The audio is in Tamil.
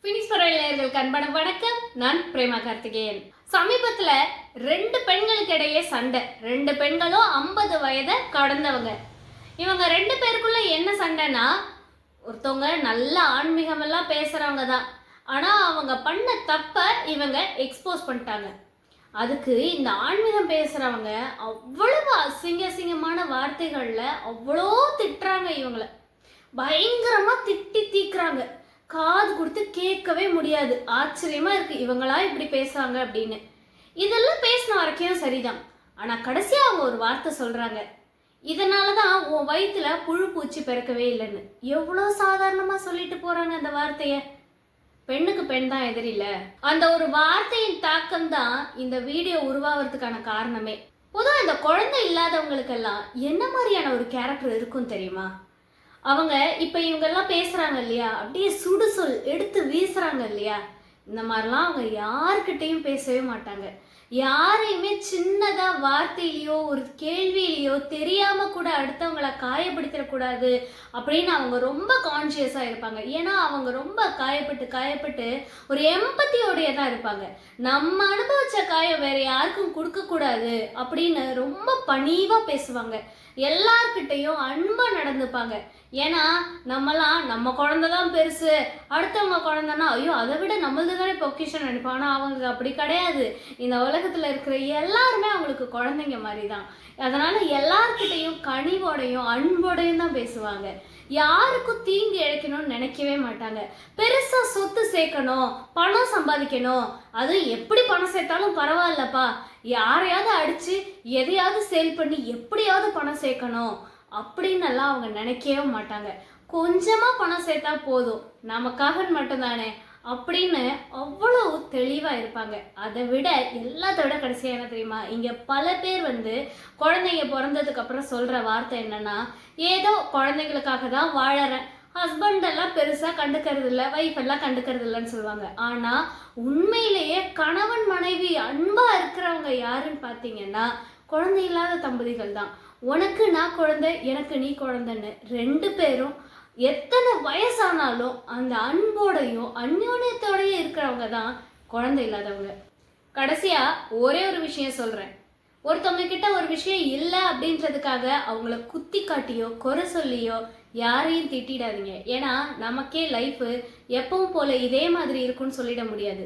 பினிக்ஸ் பரவலையர்களுக்கு அன்பான வணக்கம். நான் பிரேமா கார்த்திகேயன். சமீபத்துல 2 பெண்களுக்கு இடையே சண்டை. 2 பெண்களும் 50 வயதை கடந்தவங்க. இவங்க 2 பேருக்குள்ள என்ன சண்டைனா, ஒருத்தவங்க நல்ல ஆன்மீகம் எல்லாம் பேசுறவங்க தான். ஆனா அவங்க பண்ண தப்ப இவங்க எக்ஸ்போஸ் பண்ணிட்டாங்க. அதுக்கு இந்த ஆன்மீகம் பேசுறவங்க அவ்வளவு அசிங்கமான வார்த்தைகள்ல அவ்வளோ திட்டுறாங்க. இவங்கள பயங்கரமா திட்டி தீக்குறாங்க. காது கொடுத்து கேட்கவே முடியாது. ஆச்சரியமா இருக்கு, இவங்களா இப்படி பேசுறாங்க அப்படின்னு. இதெல்லாம் பேசின வரைக்கும் சரிதான். ஆனா கடைசியா அவங்க ஒரு வார்த்தை சொல்றாங்க, இதனாலதான் உன் வயிற்றுல புழு பூச்சி பிறக்கவே இல்லைன்னு. எவ்வளோ சாதாரணமா சொல்லிட்டு போறாங்க அந்த வார்த்தைய. பெண்ணுக்கு பெண் தான் எதிரில்ல. அந்த ஒரு வார்த்தையின் தாக்கம் தான் இந்த வீடியோ உருவாகிறதுக்கான காரணமே. பொதுவாக இந்த குழந்தை இல்லாதவங்களுக்கெல்லாம் என்ன மாதிரியான ஒரு கேரக்டர் இருக்கும் தெரியுமா? அவங்க இப்போ இவங்கெல்லாம் பேசுகிறாங்க இல்லையா, அப்படியே சுடுசொல் எடுத்து வீசுகிறாங்க இல்லையா, இந்த மாதிரிலாம் அவங்க யார்கிட்டையும் பேசவே மாட்டாங்க. யாரையுமே சின்னதாக வார்த்தையிலையோ ஒரு கேள்வியிலையோ தெரியாமல் கூட அடுத்தவங்களை காயப்படுத்திடக்கூடாது அப்படின்னு அவங்க ரொம்ப கான்ஷியஸாக இருப்பாங்க. ஏன்னா அவங்க ரொம்ப காயப்பட்டு ஒரு எம்பத்தியோடைய தான் இருப்பாங்க. நம்ம அனுபவிச்ச காயம் வேற யாருக்கும் கொடுக்கக்கூடாது அப்படின்னு ரொம்ப பணிவாக பேசுவாங்க. எல்லார்கிட்டையும் அன்பாக நடந்துப்பாங்க. ஏன்னா நம்மலாம் நம்ம குழந்தை தான் பெருசு, அடுத்தவங்க குழந்தைன்னா ஐயோ அதை விட நம்மளது தானே பொக்கிஷன் நினைப்போம். ஆனால் அவங்க அப்படி கிடையாது. இந்த உலகத்தில் இருக்கிற எல்லாருமே அவங்களுக்கு குழந்தைங்க மாதிரி தான். அதனால் எல்லார்கிட்டையும் கனிவோடையும் அன்போடையும் தான் பேசுவாங்க. யாருக்கும் தீங்கு இழைக்கணும்னு நினைக்கவே மாட்டாங்க. பெருசாக சொத்து சேர்க்கணும், பணம் சம்பாதிக்கணும், அது எப்படி பணம் சேர்த்தாலும் பரவாயில்லப்பா, யாரையாவது அடித்து எதையாவது சேல் பண்ணி எப்படியாவது பணம் சேர்க்கணும் அப்படின்னு எல்லாம் அவங்க நினைக்கவே மாட்டாங்க. கொஞ்சமாக பணம் சேர்த்தா போதும், நமக்காக மட்டும்தானே அப்படின்னு அவ்வளோ தெளிவாக இருப்பாங்க. அதை விட எல்லாத்த விட கடைசியாக என்ன தெரியுமா, இங்கே பல பேர் குழந்தைங்க பிறந்ததுக்கு அப்புறம் சொல்கிற வார்த்தை என்னன்னா, ஏதோ குழந்தைங்களுக்காக தான் வாழறேன், ஹஸ்பண்டெல்லாம் பெருசாக கண்டுக்கிறது இல்லை, ஒய்ஃப் எல்லாம் கண்டுக்கிறது இல்லைன்னு சொல்லுவாங்க. ஆனால் உண்மையிலேயே கணவன் மனைவி அன்பாக இருக்கிறவங்க யாருன்னு பார்த்தீங்கன்னா குழந்தை இல்லாத தம்பதிகள் தான். உனக்கு நான் குழந்தை, எனக்கு நீ குழந்தைன்னு 2 பேரும் எத்தனை வயசானாலும் அந்த அன்போடையும் அந்யோன்யத்தோடையும் இருக்கிறவங்க தான் குழந்தை இல்லாதவங்க. கடைசியா ஒரே ஒரு விஷயம் சொல்றேன், ஒருத்தவங்க கிட்ட ஒரு விஷயம் இல்லை அப்படின்றதுக்காக அவங்கள குத்தி காட்டியோ குறை சொல்லியோ யாரையும் திட்டிடாதீங்க. ஏன்னா நமக்கே லைஃப் எப்பவும் போல இதே மாதிரி இருக்குன்னு சொல்லிட முடியாது.